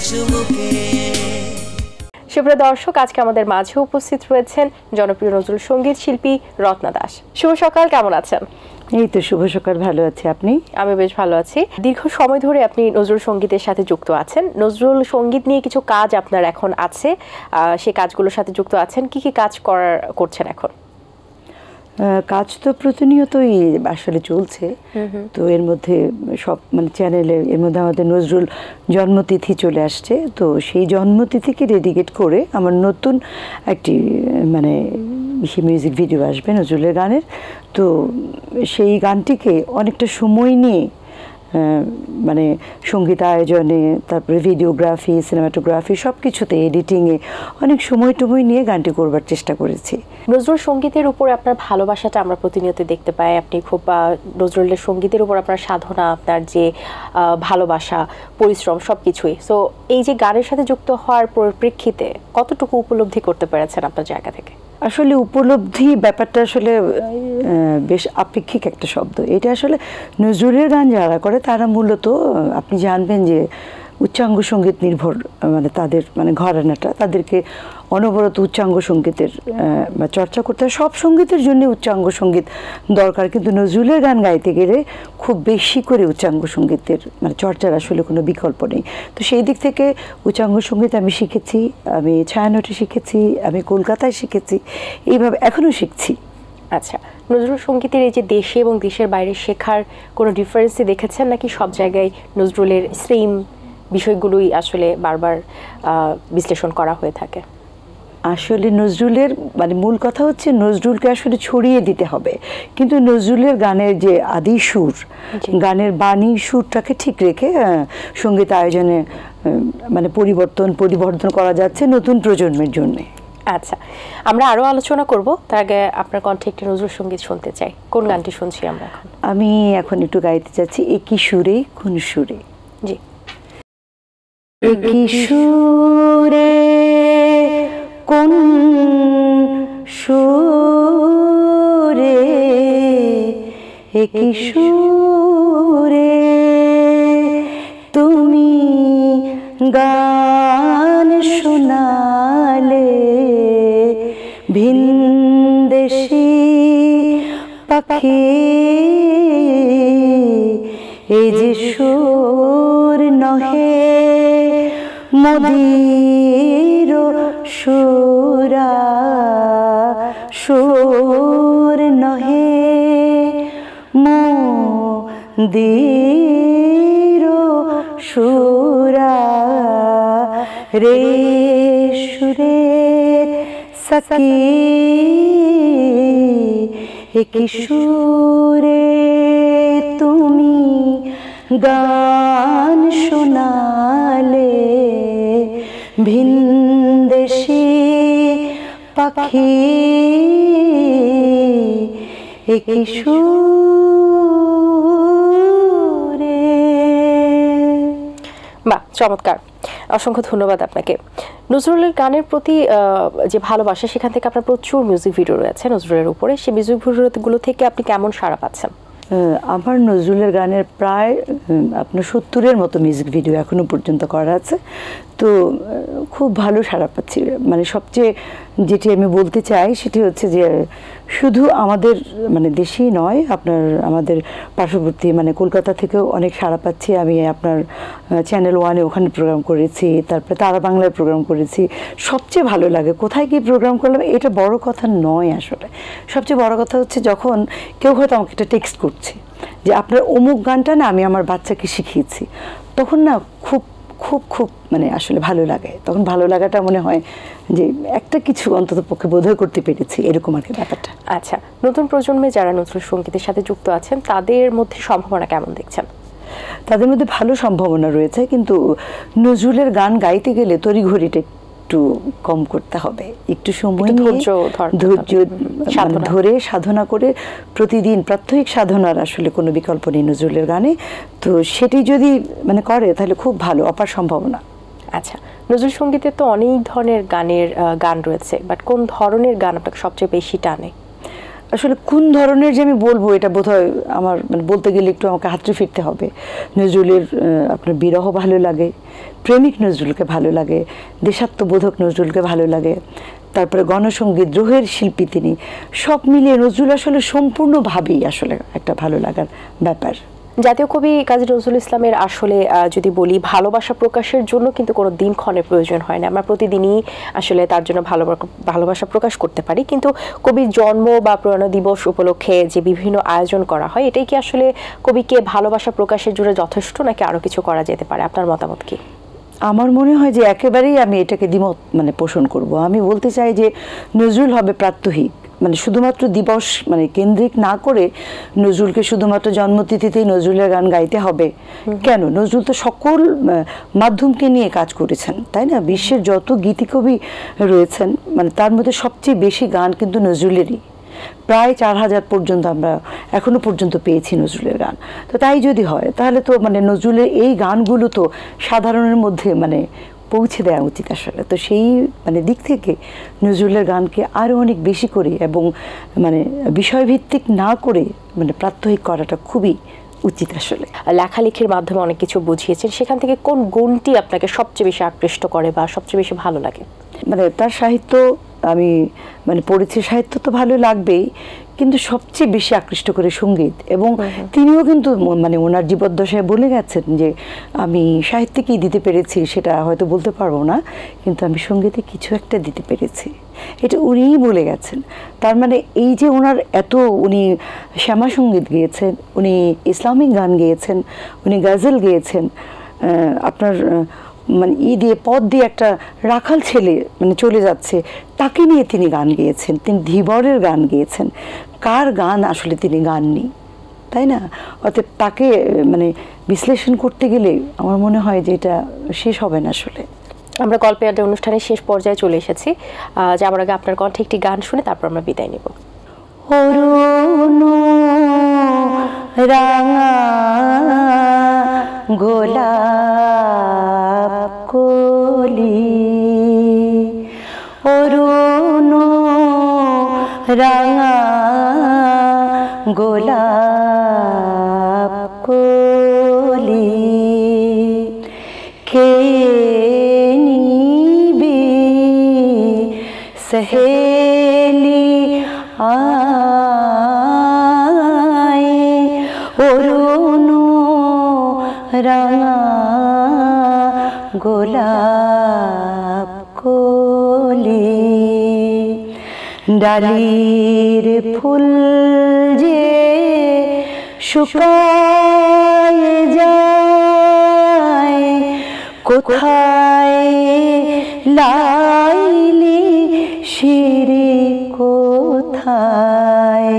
চুমুকে। সুপ্রিয় দর্শক, আজকে আমাদের মাঝে উপস্থিত রয়েছেন জনপ্রিয় নজরুল সঙ্গীত শিল্পী রত্না দাস। শুভ সকাল, কেমন আছেন? এই তো শুভ সকাল, ভালো আছি। আপনি? আমি বেশ ভালো আছি। দীর্ঘ সময় ধরে আপনি নজরুল সঙ্গীতের সাথে যুক্ত আছেন। নজরুল সঙ্গীত নিয়ে কিছু কাজ আপনার এখন আছে, সেই কাজগুলোর সাথে যুক্ত আছেন। কি কি কাজ করছেন এখন? কাজ তো প্রতিনিয়তই আসলে চলছে। তো এর মধ্যে সব মানে চ্যানেলে এর মধ্যে আমাদের নজরুল জন্মতিথি চলে আসছে। তো সেই জন্মতিথিকে ডেডিকেট করে আমার নতুন একটি মানে মিউজিক ভিডিও আসবে নজরুলের গানের। তো সেই গানটিকে অনেকটা সময় নিয়ে মানে সঙ্গীত আয়োজনে, তারপরে ভিডিওগ্রাফি, সিনেমাটোগ্রাফি সব কিছুতে, এডিটিংয়ে অনেক সময় নিয়ে গানটি করবার চেষ্টা করেছি। নজরুল সঙ্গীতের উপরে আপনার ভালোবাসাটা আমরা প্রতিনিয়ত দেখতে পাই। আপনি খুব নজরুলের সঙ্গীতের উপর আপনার সাধনা, আপনার যে ভালোবাসা, পরিশ্রম সব কিছুই। সো এই যে গানের সাথে যুক্ত হওয়ার পরিপ্রেক্ষিতে কতটুকু উপলব্ধি করতে পেরেছেন আপনার জায়গা থেকে? আসলে উপলব্ধি ব্যাপারটা আসলে বেশ আপেক্ষিক একটা শব্দ। এটা আসলে নজরুলের গান যারা করে তারা মূলত আপনি জানবেন যে উচ্চাঙ্গ সঙ্গীত নির্ভর, মানে তাদের মানে ঘরানাটা, তাদেরকে অনবরত উচ্চাঙ্গ সঙ্গীতের চর্চা করতে হয়। সব সঙ্গীতের জন্য উচ্চাঙ্গ সঙ্গীত দরকার, কিন্তু নজরুলের গান গাইতে গেলে খুব বেশি করে উচ্চাঙ্গ সঙ্গীতের মানে চর্চার আসলে কোনো বিকল্প নেই। তো সেই দিক থেকে উচ্চাঙ্গ সঙ্গীত আমি শিখেছি, আমি ছায়ানটে শিখেছি, আমি কলকাতায় শিখেছি, এইভাবে এখনও শিখছি। আচ্ছা, নজরুল সঙ্গীতের এই যে দেশে এবং দেশের বাইরে শেখার কোনো ডিফারেন্সই দেখেছেন, নাকি সব জায়গায় নজরুলের সেম বিষয়গুলোই আসলে বারবার বিশ্লেষণ করা হয়ে থাকে? আসলে নজরুলের মানে মূল কথা হচ্ছে নজরুলকে আসলে ছড়িয়ে দিতে হবে, কিন্তু নজরুলের গানের যে আদি সুর, গানের বাণী সুরটাকে ঠিক রেখে সঙ্গীত আয়োজনে মানে পরিবর্তন করা যাচ্ছে নতুন প্রজন্মের জন্য। আচ্ছা, আমরা আরও আলোচনা করব, তার আগে আপনার কণ্ঠে একটি নজরুল সঙ্গীত শুনতে চাই। কোন গানটি শুনছি আমরা এখন? আমি এখন একটু গাইতে চাচ্ছি একই সুরে কোন সুরে। জি। একই সুরে কোন সুরে, একই সুরে তুমি গান শোনালে, ভিনদেশী পাখি এই যে সুর নহে মদির সুরা, সুর নহে মদির সুরা, রে সুরে সখী একই সুরে তুমি গান শোনালে, ভিনদেশী পাখি একই সুরে। বাহ, চমৎকার, অসংখ্য ধন্যবাদ আপনাকে। নজরুলের গানের প্রতি যে ভালোবাসা, সেখান থেকে আপনার প্রচুর মিউজিক ভিডিও রয়েছে নজরুলের উপরে। সেই মিউজিক ভিডিওগুলো থেকে আপনি কেমন সাড়া পাচ্ছেন? আমার নজরুলের গানের প্রায় আপনার 70-এর মতো মিউজিক ভিডিও এখনো পর্যন্ত করা আছে। তো খুব ভালো সাড়া পাচ্ছি। মানে সবচেয়ে যেটি আমি বলতে চাই সেটি হচ্ছে যে শুধু আমাদের মানে দেশেই নয়, আপনার আমাদের পার্শ্ববর্তী মানে কলকাতা থেকেও অনেক সাড়া পাচ্ছি। আমি আপনার চ্যানেল 1-এ ওখানে প্রোগ্রাম করেছি, তারপরে তারা বাংলায় প্রোগ্রাম করেছি। সবচেয়ে ভালো লাগে কোথায় গিয়ে প্রোগ্রাম করলাম এটা বড় কথা নয়, আসলে সবচেয়ে বড় কথা হচ্ছে যখন কেউ হয়তো আমাকে একটা টেক্সট করছে যে আপনার অমুক গানটা না আমি আমার বাচ্চাকে শিখিয়েছি, তখন না খুব খুব খুব মানে আসলে ভালো লাগে। তখন ভালো লাগাটা মনে হয় যে একটা কিছু অন্তত পক্ষে বোধহয় করতে পেরেছি, এরকম আর কি ব্যাপারটা। আচ্ছা, নতুন প্রজন্মে যারা নজরুল সঙ্গীতের সাথে যুক্ত আছেন তাদের মধ্যে সম্ভাবনা কেমন দেখছেন? তাদের মধ্যে ভালো সম্ভাবনা রয়েছে, কিন্তু নজরুলের গান গাইতে গেলে তড়িঘড়িটা একটু কম করতে হবে, একটু সময় ধৈর্য ধরে সাধনা করে প্রতিদিন প্রাত্যহিক সাধনার আসলে কোনো বিকল্প নেই নজরুলের গানে। তো সেটি যদি মানে করে তাহলে খুব ভালো, অপার সম্ভাবনা। আচ্ছা, নজরুল সঙ্গীতে তো অনেক ধরনের গান রয়েছে, বাট কোন ধরনের গান আপনাকে সবচেয়ে বেশি টানে? আসলে কোন ধরনের যে আমি বলবো এটা বোধহয় আমার মানে বলতে গেলে একটু আমাকে হাতড়ে ফিরতে হবে। নজরুলের আপনার বিরহ ভালো লাগে, প্রেমিক নজরুলকে ভালো লাগে, দেশাত্মবোধক নজরুলকে ভালো লাগে, তারপরে গণসঙ্গীত দ্রোহের শিল্পী তিনি, সব মিলিয়ে নজরুল আসলে সম্পূর্ণভাবেই আসলে একটা ভালো লাগার ব্যাপার। জাতীয় কবি কাজী নজরুল ইসলামের আসলে যদি বলি ভালোবাসা প্রকাশের জন্য কিন্তু কোনো দিনক্ষণের প্রয়োজন হয় না, আমরা প্রতিদিনই আসলে তার জন্য ভালোবাসা প্রকাশ করতে পারি। কিন্তু কবির জন্ম বা প্রয়াণ দিবস উপলক্ষে যে বিভিন্ন আয়োজন করা হয়, এটাই কি আসলে কবিকে ভালোবাসা প্রকাশের জন্য যথেষ্ট, নাকি আরো কিছু করা যেতে পারে? আপনার মতামত কি? আমার মনে হয় যে একেবারেই আমি এটাকে দ্বিমত মানে পোষণ করব। আমি বলতে চাই যে নজরুল হবে প্রাত্যহিক, মানে শুধুমাত্র দিবস মানে কেন্দ্রিক না করে নজরুলকে শুধুমাত্র জন্মতিথিতেই নজরুলের গান গাইতে হবে কেন? নজরুল তো সকল মাধ্যমকে নিয়ে কাজ করেছেন, তাই না? বিশ্বের যত গীতিকবি রয়েছেন মানে তার মধ্যে সবচেয়ে বেশি গান কিন্তু নজরুলেরই, প্রায় 4000 পর্যন্ত আমরা এখনো পর্যন্ত পেয়েছি নজরুলের গান। তো তাই যদি হয় তাহলে তো মানে নজরুলের এই গানগুলো তো সাধারণের মধ্যে মানে পৌঁছে দেওয়া উচিত আসলে। তো সেই মানে দিক থেকে নজরুলের গানকে আরও অনেক বেশি করে এবং মানে বিষয়ভিত্তিক না করে মানে প্রাত্যহিক করাটা খুবই উচিত আসলে। লেখালেখির মাধ্যমে অনেক কিছু বুঝিয়েছেন, সেখান থেকে কোন গুণটি আপনাকে সবচেয়ে বেশি আকৃষ্ট করে বা সবচেয়ে বেশি ভালো লাগে? মানে তার সাহিত্য আমি মানে পড়েছি, সাহিত্য তো ভালো লাগবেই, কিন্তু সবচেয়ে বেশি আকৃষ্ট করে সঙ্গীত। এবং তিনিও কিন্তু মানে ওনার জীবদ্দশায় বলে গেছেন যে আমি সাহিত্যে কি দিতে পেরেছি সেটা হয়তো বলতে পারবো না, কিন্তু আমি সঙ্গীতে কিছু একটা দিতে পেরেছি, এটা উনিই বলে গেছেন। তার মানে এই যে ওনার এত, উনি শ্যামা সঙ্গীত গেয়েছেন, উনি ইসলামিক গান গেয়েছেন, উনি গজল গেয়েছেন, আপনার মানে দিয়ে পথ দিয়ে একটা রাখাল ছেলে মানে চলে যাচ্ছে, তাকে নিয়ে তিনি গান গেয়েছেন, তিনি ধীবরের গান গেয়েছেন। কার গান আসলে তিনি গাননি, তাই না? অতএব তাকে মানে বিশ্লেষণ করতে গেলে আমার মনে হয় যে এটা শেষ হবে না আসলে। আমরা গল্পের আড্ডা অনুষ্ঠানের শেষ পর্যায়ে চলে এসেছি, যাওয়ার আগে আপনার কণ্ঠে একটি গান শুনে তারপর আমরা বিদায় নেব। অরুণ রাঙা গোলাপ কলি, অরুণ রাঙা গোলাপ কলি, কে নিবি সহেলি আয়, অরুণ রাঙা গোলাপ কলি, ডালির ফুল যে শুকায় যায়, কোথায় লাইলি শিরি, কোথায়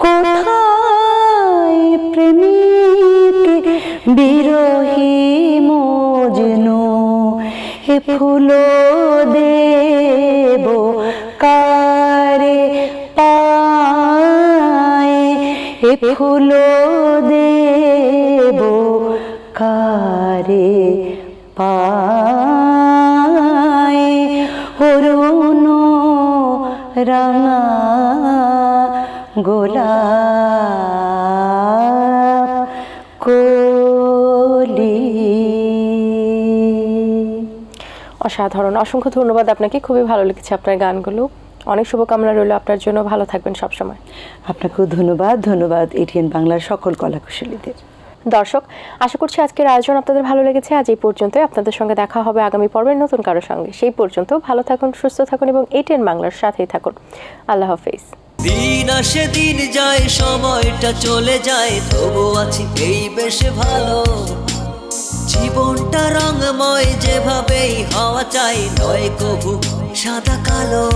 কোথায় প্রেমিক বিরহী মজনু, হে ফুল দেব কারে পায়, হে ফুল দেব কারে পায়, অরুণ রাঙা গোলাপ কলি। অসাধারণ, অসংখ্য ধন্যবাদ আপনাকে, খুবই ভালো লেগেছে আপনার গানগুলো। অনেক শুভকামনা রইল আপনার জন্য, ভালো থাকবেন সবসময়। আপনাকেও ধন্যবাদ। ধন্যবাদ এটিএন বাংলার সকল কলাকুশলীদের। দর্শক, আশা করছি আজকের আয়োজন আপনাদের ভালো লেগেছে। আজ এই পর্যন্ত, আপনাদের সঙ্গে দেখা হবে আগামী পর্বের নতুন কারোর সঙ্গে। সেই পর্যন্ত ভালো থাকুন, সুস্থ থাকুন এবং এটিএন বাংলার সাথেই থাকুন। আল্লাহ হাফেজ। দিন আসে দিন যায়, সময়টা চলে যায়, তবু আছি এই বেশ ভালো। জীবনটা রঙময়, যেভাবেই হওয়া চাই, নয় কবু সাদা কালো।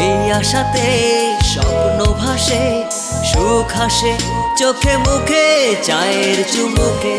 এই আশাতে স্বপ্ন ভাসে, সুখ হাসে চোখে মুখে, চায়ের চুমুকে।